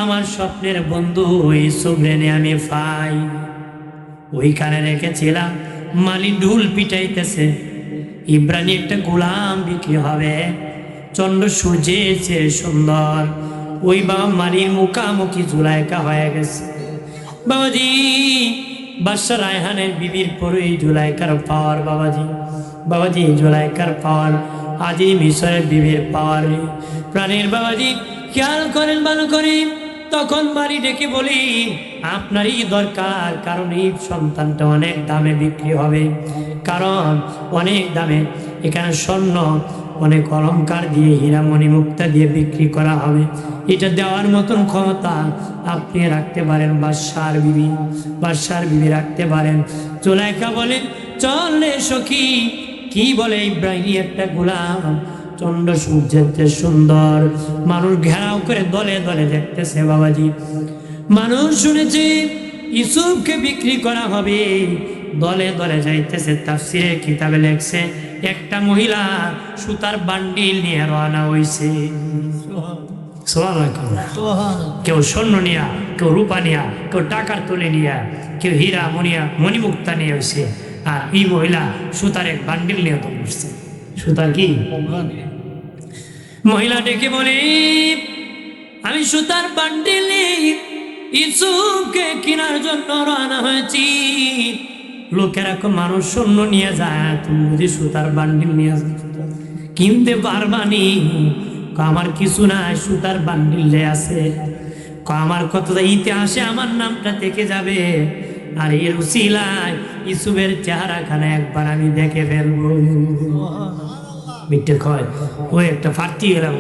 আমার স্বপ্নের বন্ধু ওই সুবরেনে আমি পাই। ওইখানে রেখেছিলাম, মালি ঢুল পিটাইতেছে, ইব্রানি একটা গোলাম বিক্রি হবে, চন্দ্র সূর্যের চেয়ে সুন্দর, ওই বাবা মারির মুখামুখি জুলাইকা হয়ে গেছে। বাবাজি বাদশা রায়হানের বিবির পরে এই জুলাইকার পাওয়ার বাবাজি জুলাইকার পাওয়ার, আজি মিশরের বিবির পাওয়ার প্রাণের বাবাজি খেয়াল করেন ভালো করে। তখন বাড়ি ডেকে বলি আপনারই দরকার, কারণ এই সন্তানটা অনেক দামে বিক্রি হবে, কারণ অনেক দামে এখানে স্বর্ণ অনেক অলংকার দিয়ে হীরামণি মুক্তা দিয়ে বিক্রি করা হবে। এটা দেওয়ার মতন ক্ষমতা আপনি রাখতে পারেন, বাদশার বিবি রাখতে পারেন। জুলাইখা বলেন চল রে সখী। কি বলে ইব্রাহিম একটা গোলাম, চন্দ্র সূর্যের চেয়ে সুন্দর, মানুষ ঘেরাও করে দলে দলে দেখতেছে। বাবাজি মানুষ শুনেছে ইউসুফকে বিক্রি করা হবে, দলে দলে যাইতেছে। তাফসীরের কিতাবে লেখছে একটা মহিলা সুতার বান্ডিল নিয়ে রওনা হইছে। কেউ স্বর্ণ নিয়া, কেউ রূপা নিয়া, কেউ টাকার তুলে নিয়া, কেউ হীরা মণিমুক্তা নিয়ে হয়েছে। আর এই মহিলা সুতার এক বান্ডিল নিয়ে তো বসছে। সুতার কি মহিলা ডেকে বলে আমি সুতার বান্ডিল নিয়ে ইউসুফকে কেনার জন্য রওনা হয়েছি। লোকেরা মানুষ স্বর্ণ নিয়ে যায়, তুমি যদি সুতার বান্ডিল নিয়ে কিনতে পারবানি? আমার কিছু নাই, সুতার বান্ডিল আছে। আমার কথা ইতিহাসে আমার নামটা থেকে যাবে, আর এর উসিলায় ইউসুফের চেহারাখানে একবার আমি দেখে ফেলবো। মিটে কয় ওই একটা ফার্তি গেলাম,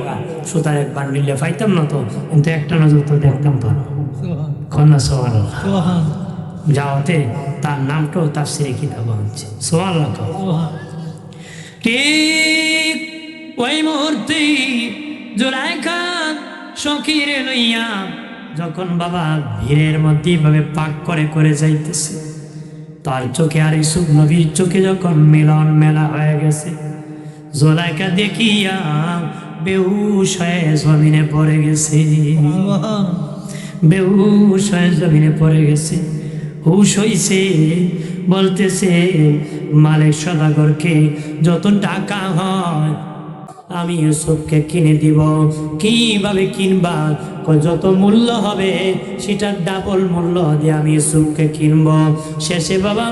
সুতার এক বান্ডিলে পাইতাম না তো, কিন্তু একটা নজর তো দেখতাম তো। কন্যা সোহান যাওয়াতে তার নামটাও তাফসীরে কিতাব হচ্ছে। সুবহানাল্লাহ। ঠিক ওই মুহূর্তে জুলাইখা সখীরে লইয়া যখন বাবা ভিড়ের মধ্যে ভাবে পাক করে করে যাইতেছে, তার চোখে আর ইউসুফ নবীর চোখে যখন মিলন মেলা হয়ে গেছে, জুলাইখা দেখিয়া বেহুশ হয়ে জমিনে পড়ে গেছে। বেহুশ হয়ে জমিনে পড়ে গেছে। হুশ হইছে, বলতেছে মালিক সদাগরকে যত টাকা হয় আমি ইউসুফকে কিনে দিব। কিভাবে কিনবা? যত মূল্য হবে সেটার ডাবল মূল্য দিয়ে আমি ইউসুফকে কিনব। শেষে বাবা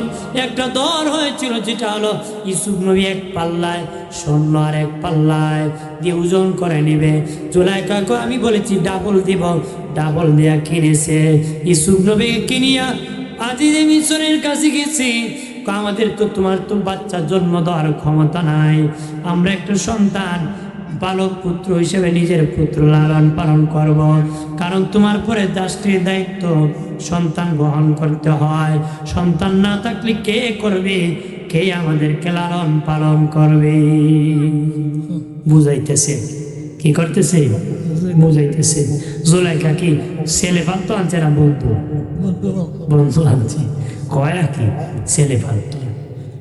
একটা দর হয়েছিল, যেটা হলো ইউসুফ নবী এক পাল্লায় স্বর্ণ আর এক পাল্লায় দিয়ে ওজন করে নেবে। জুলাইখাকে আমি বলেছি ডাবল দিব, ডাবল দেয়া কিনেছে। ইউসুফ নবী কিনিয়া আজিজে মিশরের কাছে গেছি। আমাদের তো তোমার তো বাচ্চা জন্ম দেওয়ার ক্ষমতা নাই, আমরা একটা সন্তান বালক পুত্র হিসেবে নিজের পুত্র লালন পালন করব, কারণ তোমার পরে দাসটির দায়িত্ব সন্তান গ্রহণ করতে হয়। সন্তান না থাকলে কে করবে? কে আমাদেরকে লালন পালন করবে? বুঝাইতেছে কি করতেছে? বুঝাইতেছে। জুলাইখা কি ছেলে ফালতো আনছে না বন্ধু আনছে? কয় কি ছেলে ফালতো?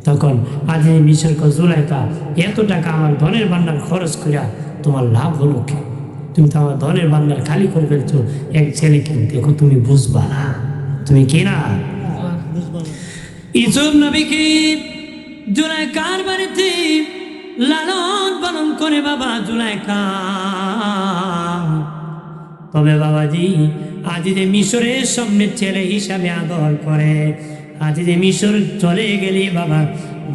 তখন আজ এই মিশর জুলাইখা এত টাকা আমার ধনের ভান্ডার খরচ করিয়া তোমার লাভ হলো কি? তুমি তো আমার ধনের ভান্ডার খালি করে ফেলছো এক ছেলে কিনতে। তুমি বুঝবা না, তুমি কি না? ইউসুফ নবীকে জুলাইখার বাড়িতে লালন পালন করে বাবা জুলাইখা। তবে বাবাজি আজ যে মিশরের সামনে ছেলে হিসাবে আদর করে, আজ যে মিশর চলে গেলে বাবা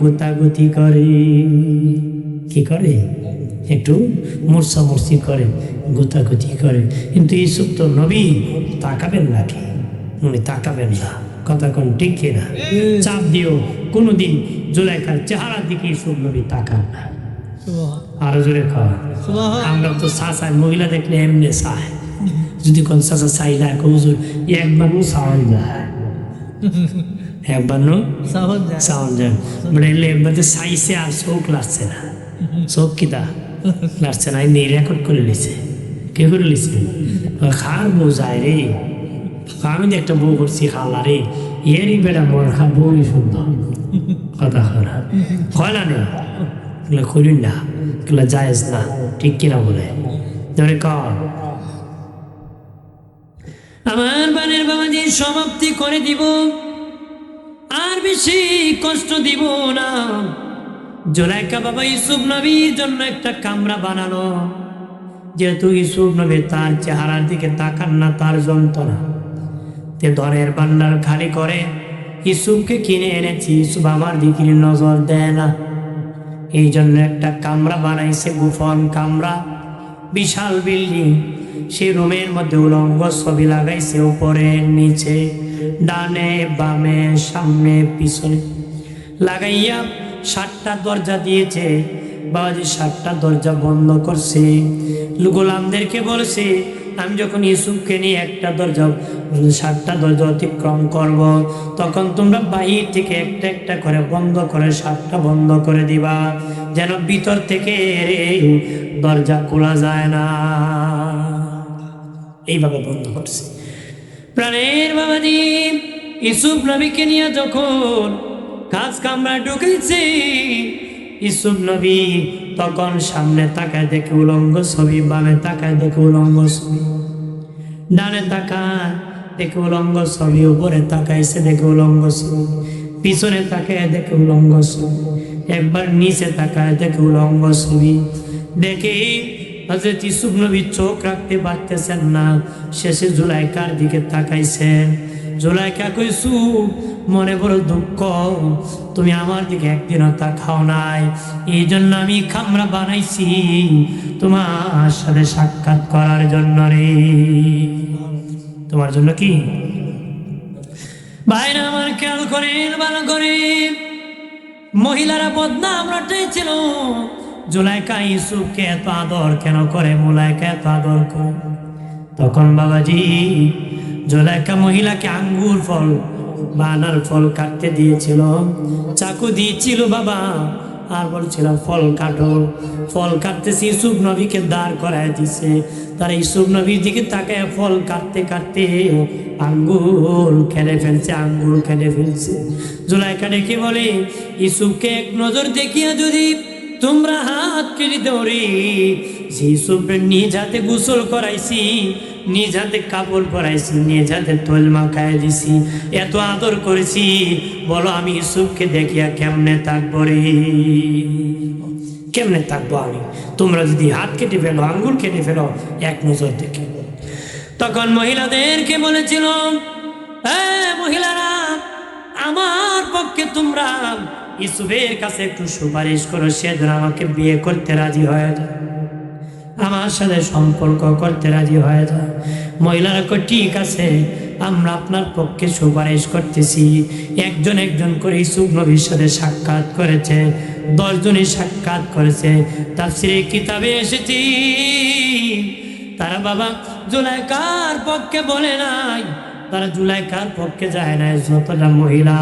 গোতাগুতি করে। কি করে? একটু মূর্ছামূর্ছি করে, গোতাগুতি করে। কিন্তু ইউসুফ তো নবী, তাকাবেন নাকি? উনি তাকাবেন না। কথা কোন ঠিক কিনা? চাপ দিও কোনোদিন জুলাইখার চেহারার দিকে ইউসুফ নবী তাকান না। আরো জোরে খাওয়া। আমরা তো চাচায় মহিলা দেখলে এমনি চায়, যদি কোন চাচা চাই না হুজুর একবার চাওয়ান যায়, একবার চাওয়ান যায় মানে একবার চাইছে আর চোখ লাগছে না। চোখ কিতা লাগছে না, এমনি রেকর্ড করে লিছে। কে করে লিছে? খার বউ যায় রে, আমি একটা বউ করছি খালা রে, এরই বেড়া মোর খা বউই সুন্দর। কথা খারাপ হয় না, এগুলো করি না, এগুলো জায়েজ না। ঠিক কিনা বলে ধরে কর। আমার বানের বাবাজি সমাপ্তি করে দিব, আর বেশি কষ্ট দিব না। জুলাইখা বাবা ইউসুফ নবীর জন্য একটা কামরা বানালো, যেহেতু ইউসুফ নবী তার চেহারার দিকে তাকান না, তার যন্ত্রণা, তে ধনের ভান্ডার খালি করে ইউসুফকে কিনে এনেছি, ইউসুফ আমার দিকে নজর দেয় না, এই জন্য একটা কামরা বানাইছে, গোপন কামরা, বিশাল বিল্ডিং। সেই রুমের মধ্যে উলঙ্গ ছবি লাগাইছে, উপরে নিচে, ডানে বামে, সামনে পিছনে লাগাইয়া 7টা দরজা দিয়েছে। বাবাজি 7টা দরজা বন্ধ করছে, গোলামদেরকে বলছে আমি যখন ইউসুফকে নিয়ে একটা দরজা 7টা দরজা অতিক্রম করব, তখন তোমরা বাহির থেকে একটা একটা করে বন্ধ করে 7টা বন্ধ করে দিবা, যেন ভিতর থেকে দরজা খোলা যায় না। এইভাবে বন্ধ করছে। প্রাণের বাবাজি ইউসুফ নবীকে নিয়ে যখন কাজ কামরা ঢুকেছে, ইউসুফ নবী তখন সামনে তাকায় দেখে উলঙ্গ ছবি, বামে তাকায় দেখে উলঙ্গ ছবি, ডানে তাকায় দেখে উলঙ্গ ছবি, উপরে তাকাইছে দেখে উলঙ্গ ছবি, পিছনে তাকায় দেখে উলঙ্গ ছবি, একবার নিচে তাকায় দেখে উলঙ্গ ছবি। দেখে হযরত ইউসুফ নবী চোখ রাখতে পারতেছেন না, শেষে জুলাইকার দিকে তাকাইছেন। জুলাইকা কইসু, মনে বড় দুঃখ, তুমি আমার দিকে একদিনও তাকাও নাই, এই জন্য আমি কামরা বানাইছি তোমার সাথে সাক্ষাৎ করার জন্য রে। তোমার জন্য কি ভাইরা আমার খেয়াল করেন, ভালো করে, মহিলারা বদনাম রটেছিল। জুলাইকা ইউসুফকে এত আদর কেন করে, মুলাইকা এত আদর করে? তখন বাবাজি জুলাইকা মহিলাকে আঙ্গুর ফল, বানার ফল কাটতে দিয়েছিল, চাকু দিয়েছিল বাবা, আর বলছিল ফল কাটো। ফল কাটতেছে, ইউসুফ নবীকে দাঁড় করায় দিছে। তারা ইউসুফ নবীর দিকে তাকায় ফল কাটতে কাটতে আঙ্গুর খেলে ফেলছে, আঙ্গুর খেলে ফেলছে। জুলাইকা ডেকে বলে, ইউসুফকে এক নজর দেখিয়া যদি তোমরা হাত কেটে দাও রে, ইউসুফের নিজ হাতে গোসল করাইছি, নিজ হাতে কাপড় পরাইছি, নিজ হাতে তৈল মাখায় দিছি, এত আদর করেছি, বলো আমি ইউসুফকে দেখিয়া কেমনে থাকবো রে, কেমনে থাকবো আমি? তোমরা যদি হাত কেটে ফেলো, আঙ্গুল কেটে ফেলো এক নজর দেখে। তখন মহিলাদেরকে বলেছিল, মহিলারা, আমার পক্ষে তোমরা ইউসুফের কাছে একটু সুপারিশ করো, সে যেন আমাকে বিয়ে করতে রাজি হয়ে যায়, আমার সাথে সম্পর্ক করতে রাজি হয়ে যায়। মহিলারা কয় ঠিক আছে, আমরা আপনার পক্ষে সুপারিশ করতেছি। একজন একজন করে ইউসুফ নবীর সাথে সাক্ষাৎ করেছে, 10 জনই সাক্ষাৎ করেছে। তাফসীরে কিতাবে এসেছি তারা বাবা জুলাইকার পক্ষে বলে নাই, তারা জুলাইকার পক্ষে যায় না। যতটা মহিলা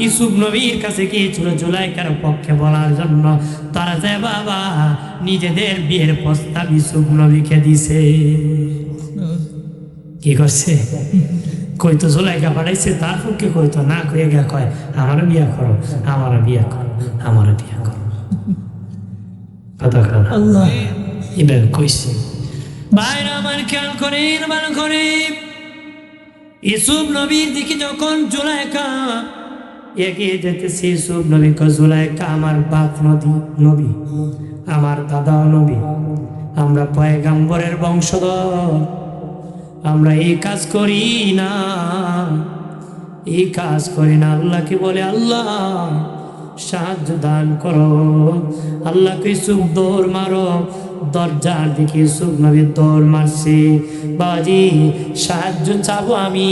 ইউসুফ নবীর কাছে গিয়েছিল জুলাইকার পক্ষে বলার জন্য, তারা যায় বাবা নিজেদের বিয়ের প্রস্তাব ইউসুফ নবীকে দিছে। কি করছে? কইতো জুলাইকা পাঠাইছে, তার পক্ষে কইতো না, কয়ে গা কয় আমারও বিয়া করো, আমারও বিয়া করো, আমারও বিয়া করো। কথা আল্লাহ এবার কইছে। ভাইরা আমার খেয়াল করেন, ভালো করে, ইউসুফ নবীর দিকে যখন জুলাইকা এগিয়ে যেতেছে, ইউসুফ নবী কয় জুলাইকা আমার বাপ নবী, আমার দাদাও নবী, আমরা পয়গম্বরের বংশধর, আমরা এই কাজ করি না, এই কাজ করি না। আল্লাহকে বলে আল্লাহ সাহায্য দান করো। আল্লাহকে ইউসুফ দৌড় মারো, দরজার দিকে ইউসুফ নবী দৌড় মারছে। বাজি সাহায্য চাবো আমি,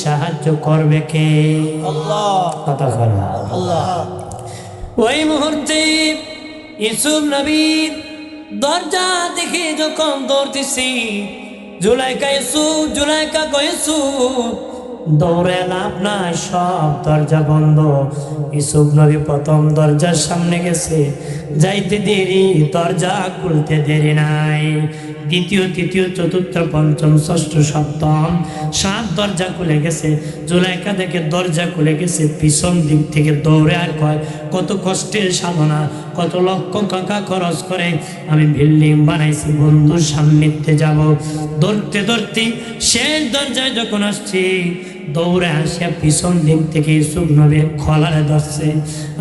সাহায্য করবে কে? আল্লাহ। কথা বলো আল্লাহ। ওই মুহূর্তে ইউসুফ নবী দরজা দেখে যখন দৌড়তেছি, জুলাইকা ইউসুফ, জুলাইকা কয় ইউসুফ, দৌড়ে লাভ নাই, সব দরজা বন্ধ। ইউসুফ নবী প্রথম দরজার সামনে গেছে, যাইতে দেরি, দরজা খুলতে দেরি নাই। দ্বিতীয়, তৃতীয়, চতুর্থ, পঞ্চম, ষষ্ঠ, সপ্তম, 7 দরজা খুলে গেছে। জুলাইকা দেখে দরজা খুলে গেছে, পিছন দিক থেকে দৌড়ে আর কয় কত কষ্টের সাধনা, কত লক্ষ টাকা খরচ করে আমি বিল্ডিং বানাইছি, বন্ধুর সান্নিধ্যে যাব। দৌড়তে দৌড়তে শেষ দরজায় যখন আসছি, দৌড়ে আসিয়া পিছন দিক থেকে ইউসুফ নবী খলারে ধরছে,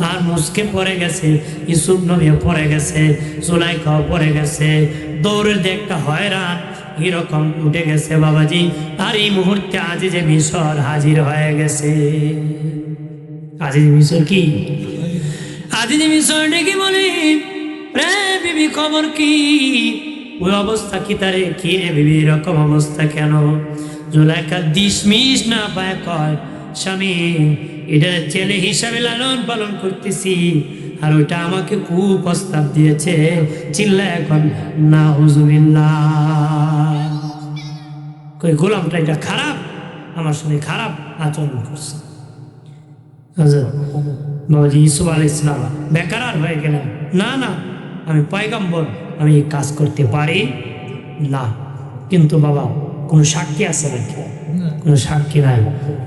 আর মুসকে পড়ে গেছে। ইউসুফ নবী পড়ে গেছে, জুলাইকাও পড়ে গেছে। দৌড়ের দিয়ে একটা হয়রান এরকম উঠে গেছে বাবাজি। আর এই মুহূর্তে আজিজে মিশর হাজির হয়ে গেছে। আজিজে মিশর কি? আজিজে মিশর ডেকে বলে, রে বিবি খবর কি? ওই অবস্থা কি তারে? কি রে বিবি এরকম অবস্থা কেন? জুলাইখা দিশমিশ না পায় কয়, স্বামী এটা ছেলে হিসাবে লালন পালন করতেছি, আর ওইটা আমাকে কুপ্রস্তাব দিয়েছে। চিল্লা এখন নাউজুবিল্লাহ। কই গোলামটা এটা খারাপ, আমার সঙ্গে খারাপ আচরণ করছে। বাবাজি ইউসুফ আলাইহিস সালাম বেকার হয়ে গেলেন। না না, আমি পয়গম্বর, আমি এই কাজ করতে পারি না। কিন্তু বাবা কোনো সাক্ষী আছে নাকি? কোনো সাক্ষী নাই।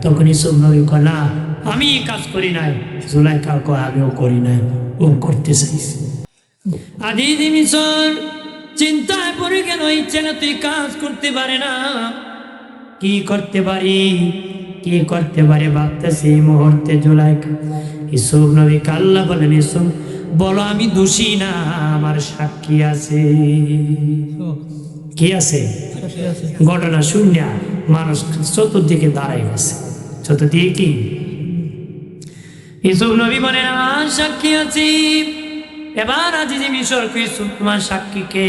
তখন ইউসুফ নবী কয়, না আমি এই কাজ করি নাই। জুলাইখা কয়, আমিও করি নাই, ও করতে চাইছে। আজিজে মিশর চিন্তায় পড়ে গেল, এই ছেলে তুই কাজ করতে পারে না, কি করতে পারি, কি করতে পারে ভাবতেছে। এই মুহূর্তে জুলাইখা ইউসুফ নবী আল্লাহ বলেন, ইউসুফ বলো আমি দোষী না, আমার সাক্ষী আছে। কি আছে? ঘটনা শূন্য। মানুষ চতুর্দিকে দাঁড়াই গেছে। চতুর্দিকে কি? ইউসুফ নবী বলেন, আমার সাক্ষী আছে। এবার আজিজে মিশর ইউসুফ তোমার সাক্ষীকে?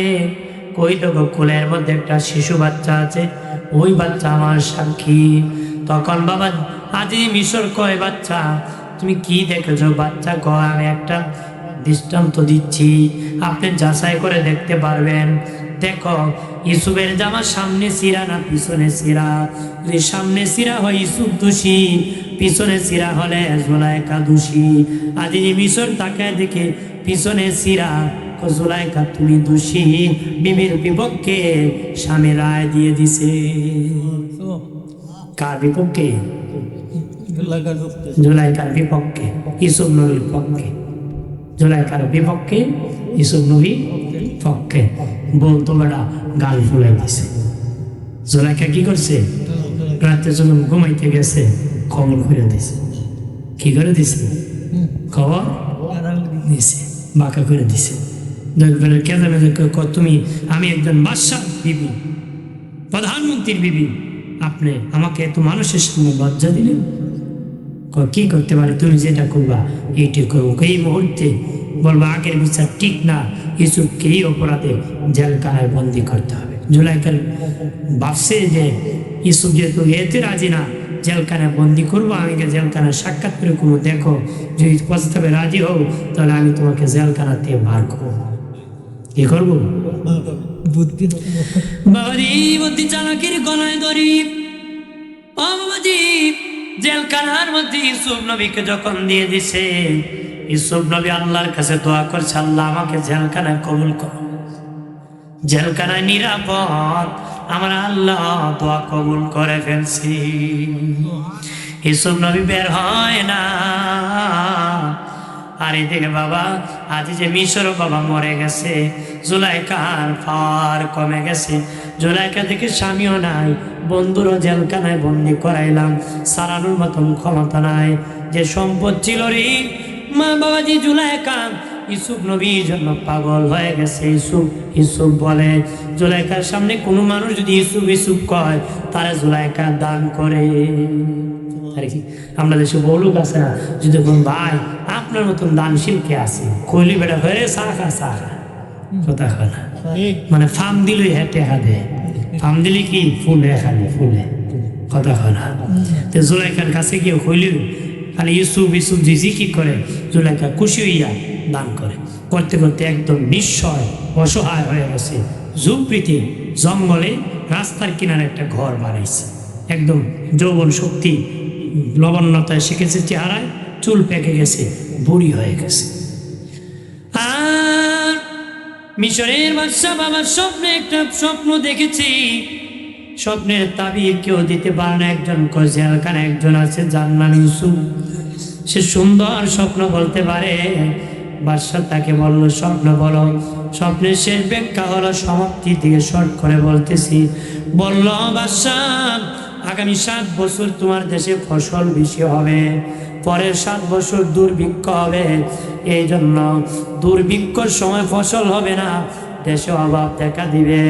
কই তো কোলের মধ্যে একটা শিশু বাচ্চা আছে, ওই বাচ্চা আমার সাক্ষী। তখন বাবা আজিজে মিশর কয়, বাচ্চা তুমি কি দেখেছো? বাচ্চা কয়, আমি একটা দৃষ্টান্ত দিচ্ছি, আপনি যাচাই করে দেখতে পারবেন। দেখো ইউসুফের জামা সামনে চিরা না পিছনে চিরা? যদি সামনে চিরা হয় ইউসুফ দোষী, পিছনে চিরা হলে জুলাইখা দোষী। আজিজে মিশর তাকায় দেখে পিছনে চিরা, জুলাইখা তুমি দোষী। বিবির বিপক্ষে স্বামী রায় দিয়ে দিছে। কার বিপক্ষে? জুলাইখার বিপক্ষে, ইউসুফ নবীর পক্ষে। জুলাইখার বিপক্ষে, ইউসুফ নবীর পক্ষে। বলতো বেড়া গাল ফুলে দিছে। জুলাইখা কি করছে? রাতে যখন ঘুমাইতে গেছে খবর করে দিছে। কি করে দিছে? খবর দিছে, বাঁকা করে দিছে। তুমি, আমি একজন বাদশাহ বিবি, প্রধানমন্ত্রীর বিবি, আপনি আমাকে এত মানুষের সামনে লজ্জা দিলেন। কি করতে পারে? তুমি যেটা করবা এইটি করবো। এই মুহূর্তে বলবো আগের বিচার ঠিক না, ইউসুফকে এই অপরাধে জেলখানায় বন্দি করতে হবে। জুলাইখার ভাবছে যে ইউসুফ যেহেতু এতে রাজি না, জেলখানায় বন্দি করবো, আমি জেলখানায় সাক্ষাৎ করে কোনো দেখো, যদি প্রস্তাবে রাজি হও তাহলে আমি তোমাকে জেলখানাতে বার করবো। কি করবো? বাবাজি বুদ্ধি চালাকির গলায় ধরি। ও বাবাজি, জেলখানার মধ্যে ইউসুফ নবীকে যখন দিয়ে দিছে, ইউসুফ নবী আল্লাহর কাছে দোয়া করছে, আল্লাহ আমাকে জেলখানায় কবুল করো, জেলখানায় নিরাপদ। আমার আল্লাহ দোয়া কবুল করে ফেলছি। ইউসুফ নবী বের হয় না। আর এদিকে বাবা আজিজে মিশর বাবা মরে গেছে, জুলাইখার পাওয়ার কমে গেছে। জুলাইখা থেকে স্বামীও নাই, বন্ধুরও জেলখানায় বন্দি করাইলাম, সারানোর মতন ক্ষমতা নাই। যে সম্পদ ছিল রে মা বাবাজি, জুলাইখা ইউসুফ নবীর জন্য পাগল হয়ে গেছে। ইউসুফ ইউসুফ বলে, জুলাইখার সামনে কোনো মানুষ যদি ইউসুফ ইউসুফ কয়, তারা জুলাইখা দান করে। আর কি আমরা দেশে বলুক আছে না, যদি কোন ভাই আপনার মতন দানশীল কে আছে, কইলি বেটা হয়ে সাখা সাখা কথা হয় না, মানে ফার্ম দিলই হেঁটে হাতে, ফার্ম দিলে কি ফুলে খালি ফুলে কথা হয় না। তো জুলাইখার কাছে গিয়ে কইলি খালি ইউসুফ ইউসুফ জিজি কি করে, জুলাইখা খুশি হইয়া দান করে। করতে করতে একদম নিঃস্বয় অসহায় হয়ে গেছে। ঝুপড়িতে জঙ্গলে রাস্তার কিনারে একটা ঘর বানাইছে। একদম যৌবন শক্তি লবণ্যতায় শিখেছে, চেহারায় চুল পেকে গেছে, বুড়ি হয়ে গেছে। আর মিশরের বাদশা বাবার স্বপ্নে একটা স্বপ্ন দেখেছি। স্বপ্নের তাবির কেউ দিতে পারে না। একজন জেলখানে একজন আছে যার নাম ইউসুফ, সে সুন্দর স্বপ্ন বলতে পারে। বাদশা তাকে বলল, স্বপ্ন বলো। স্বপ্নের শেষ ব্যাখ্যা হলো, সমাপ্তির দিকে শর্ট করে বলতেছি। বলল, বাদশা আগামী 7 বছর তোমার দেশে ফসল বেশি হবে, পরের 7 বছর দুর্ভিক্ষ হবে। এই জন্য দুর্ভিক্ষর সময় ফসল হবে না, দেশে অভাব দেখা দিবে।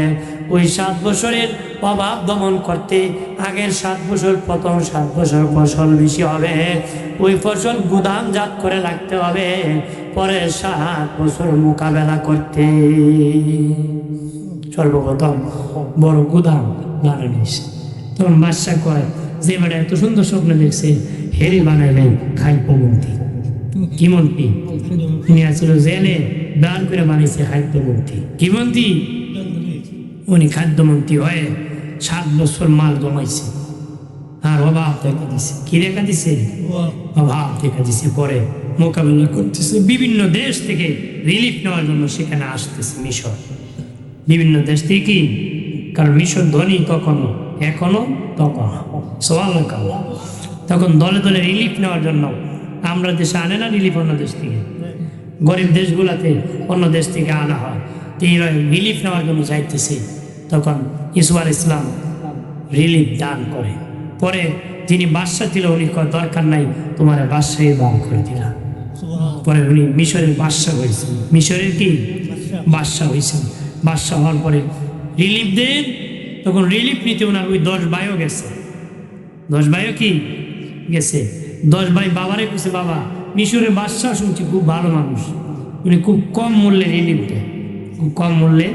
ওই 7 বছরের অভাব দমন করতে আগের 7 বছর, প্রথম 7 বছর ফসল বেশি হবে, ওই ফসল গুদামজাত করে রাখতে হবে পরের 7 বছর মোকাবেলা করতে। সর্বপ্রথম বড় গুদাম বানানো হয়েছে। তখন বাদশা কয়, যে বেটা এত সুন্দর স্বপ্ন দেখছে হেরি বানাইলেন খাদ্যমন্ত্রী। কি মন্ত্রী? উনি আসছিল জেলে, দান করে বানিয়েছে খাদ্যমন্ত্রী। কি মন্ত্রী? উনি খাদ্যমন্ত্রী হয়ে 7 বছর মাল জমাইছে আর অভাব দেখা দিছে। কি দেখা দিছে? অভাব দেখা দিছে। পরে মোকাবিলা করতেছে, বিভিন্ন দেশ থেকে রিলিফ নেওয়ার জন্য সেখানে আসতেছে মিশর। বিভিন্ন দেশ থেকে কি, কারণ মিশর ধনী তখনও, এখনো তখন তখন দলে দলে রিলিফ নেওয়ার জন্য। আমরা দেশে আনে না রিলিফ, অন্য দেশ থেকে, গরিব দেশগুলাতে অন্য দেশ থেকে আনা হয়। রিলিফ নেওয়ার জন্য যাইতেছে। তখন ইউসুফ আলাইহিস সালাম রিলিফ দান করে। পরে যিনি বাদশা ছিল উনি কয়, দরকার নাই, তোমার বাদশাহী দান করে দিলাম। পরে উনি মিশরের বাদশা হয়েছেন। মিশরের কি বাদশা হয়েছেন। বাদশা হওয়ার পরে রিলিফ দেন। তখন রিলিফ নিতে ওনার ওই 10 ভাইও গেছে। 10 ভাইও কি গেছে। 10 ভাই বাবারে কুছে, বাবা মিশরের বাদশা শুনছি খুব ভালো মানুষ, উনি খুব কম মূল্যে রিলিফ দেয়, খুব কম মূল্যে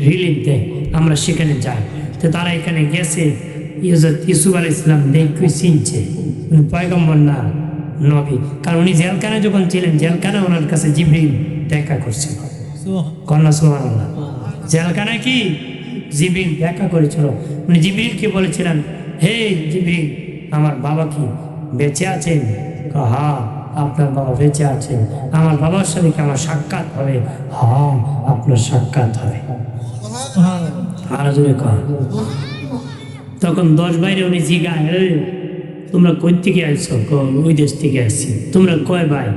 রিলিফ দেয়, আমরা সেখানে যাই। তো তারা এখানে গেছে। ইউসুফ আলাইহিস সালাম দেখে চিনছে উনি পয়গম্বর না নবী, কারণ উনি জেলখানায় যখন ছিলেন, জেলখানায় ওনার কাছে জিবরিল দেখা করছিল। কন্যা সুবহানাল্লাহ। জেলখানায় কি জিবরিল দেখা করেছিল। উনি জিবরিলকে বলেছিলেন, হে জিবরিল, আমার বাবা কি বেঁচে আছেন? হ্যাঁ, আপনার বাবা বেঁচে আছেন। আমার বাবার সাথে কি আমার সাক্ষাৎ হবে? হ্যাঁ, আপনার সাক্ষাৎ হবে। আরো জোরে কর। তখন 10 ভাইরে উনি জিগায়, তোমরা কই থেকে আসছো? ওই দেশ থেকে আসছি। তোমরা কয় ভাই?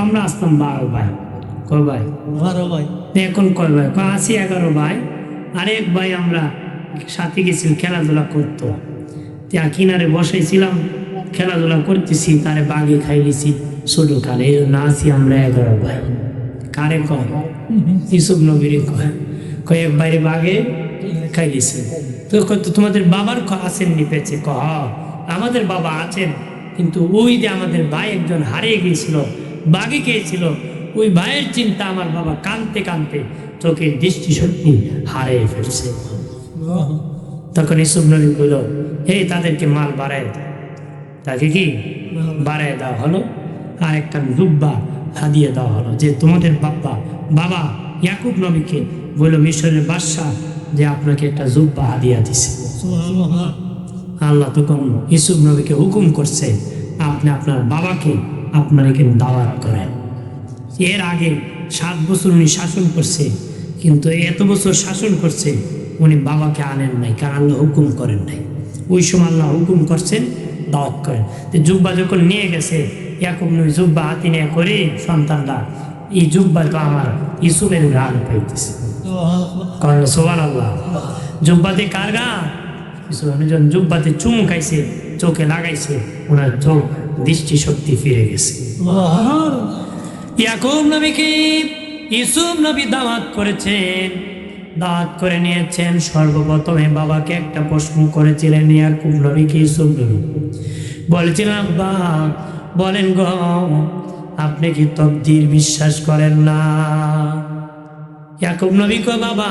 আমরা আসতাম 12 ভাই। কয় ভাই? 12 ভাই। এখন কয় ভাই? আছি 11 ভাই। আরেক ভাই আমরা সাথে গেছি, খেলাধুলা করতো, কিনারে বসাইছিলাম, খেলাধুলা করতেছি, তারে বাঘে খাইলেছি ছোট কালে, এই জন্য আছি আমরা 11 ভাই। কারে কয়? ইউসুফ নবীরে কয়। কয়েক বাইরে বাঘে খাইলেছে। তো তোমাদের বাবার আসেননি পেয়েছে? আমাদের বাবা আছেন, কিন্তু ওই যে আমাদের ভাই একজন হারিয়ে গিয়েছিল, বাঘে খেয়েছিল, ওই ভাইয়ের চিন্তা আমার বাবা কাঁদতে কাঁদতে চোখের দৃষ্টিশক্তি হারিয়ে ফেলছে। তখন ইউসুফ নবী কইল, হে তাদেরকে মাল বাড়ায় দাও। তাকে কি বাড়ায় দেওয়া হলো, আর একটা জুব্বা হাদিয়ে দেওয়া হলো, যে তোমাদের বাবা ইয়াকুব নবীকে বলল মিশরের বাদশাহ যে আপনাকে একটা জুব্বা হাদিয়া দিছে। আল্লাহ তখন ইউসুফ নবীকে হুকুম করছে, আপনি আপনার বাবাকে আপনার এখানে দাওয়াত করেন। এর আগে 7 বছর উনি শাসন করছে, কিন্তু এত বছর শাসন করছে উনি বাবাকে আনেন নাই, কারণ আল্লাহ হুকুম করেন নাই। ওই সময় আল্লাহ হুকুম করছেন দাওয়াত করেন। তো জুব্বা যখন নিয়ে গেছে, ইয়াকুব নবী জুব্বা হাতে নিয়ে করে সন্তানরা, এই জুব্বা তো আমার ইউসুফের গান পাইতেছে। কারণ সুবহানাল্লাহ, জুব্বাতে কার গান? যখন জুব্বাতে চুমু খাইছে, চোখে লাগাইছে, ওনার চোখ দৃষ্টিশক্তি ফিরে গেছে। ইয়াকুব নবীকে ইউসুফ নবী দাওয়াত করেছেন, দাওয়াত করে নিয়েছেন। সর্বপ্রথমে বাবাকে একটা প্রশ্ন করেছিলেন ইয়াকুব নবীকে ইউসুফ নবী, বলেছিলেন, আব্বা বলেন গো, আপনি কি তকদির বিশ্বাস করেন না? ইয়াকুব নবী কয়, বাবা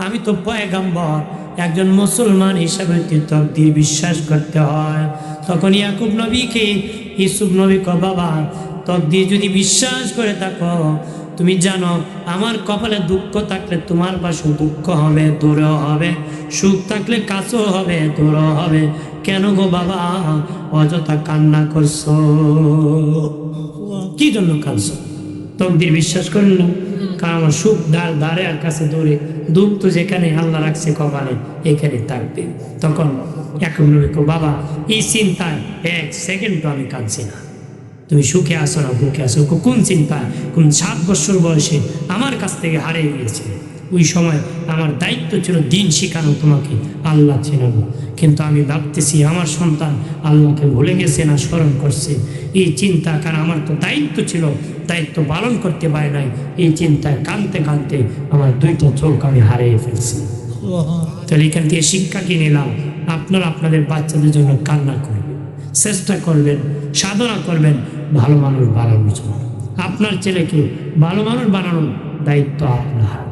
আমি তো পয়গম্বর, একজন মুসলমান হিসাবে তকদির বিশ্বাস করতে হয়। তখন ইয়াকুব নবীকে ইউসুফ নবী কয়, বাবা তকদির যদি বিশ্বাস করে থাকো, তুমি জানো আমার কপালে দুঃখ থাকলে তোমার পাশে দুঃখ হবে, দূরেও হবে, সুখ থাকলে কাছেও হবে, দূরেও হবে। কেন গো বাবা অযথা কান্না করছো? কি জন্য কাঁদছো? তকদির বিশ্বাস করেন না? কারণ আমার সুখ দাঁড়ে আর কাছে দূরে, দুঃখ তো যেখানে আল্লাহ রাখছে কপালে এখানে থাকবে। তখন ইয়াকুব নবী কয়, বাবা এই চিন্তায় 1 সেকেন্ড আমি কাঁদছি না। তুমি সুখে আসো না দুঃখে আসো, কোন চিন্তায়? কোন 7 বছর বয়সে আমার কাছ থেকে হারিয়ে গিয়েছে। ওই সময় আমার দায়িত্ব ছিল দিন শেখানো, তোমাকে আল্লাহ চেনানো। কিন্তু আমি ভাবতেছি আমার সন্তান আল্লাহকে ভুলে গেছে না স্মরণ করছে, এই চিন্তা, কারণ আমার তো দায়িত্ব ছিল, দায়িত্ব পালন করতে পারে নাই, এই চিন্তায় কাঁদতে কাঁদতে আমার দুইটা চোখ আমি হারিয়ে ফেলছি। তাহলে এখান থেকে শিক্ষা কি নিলাম? আপনারা আপনাদের বাচ্চাদের জন্য কান্না করবেন, চেষ্টা করবেন, সাধনা করবেন ভালো মানুষ বানানোর জন্য। আপনার ছেলেকে ভালো মানুষ বানানোর দায়িত্ব আপনার।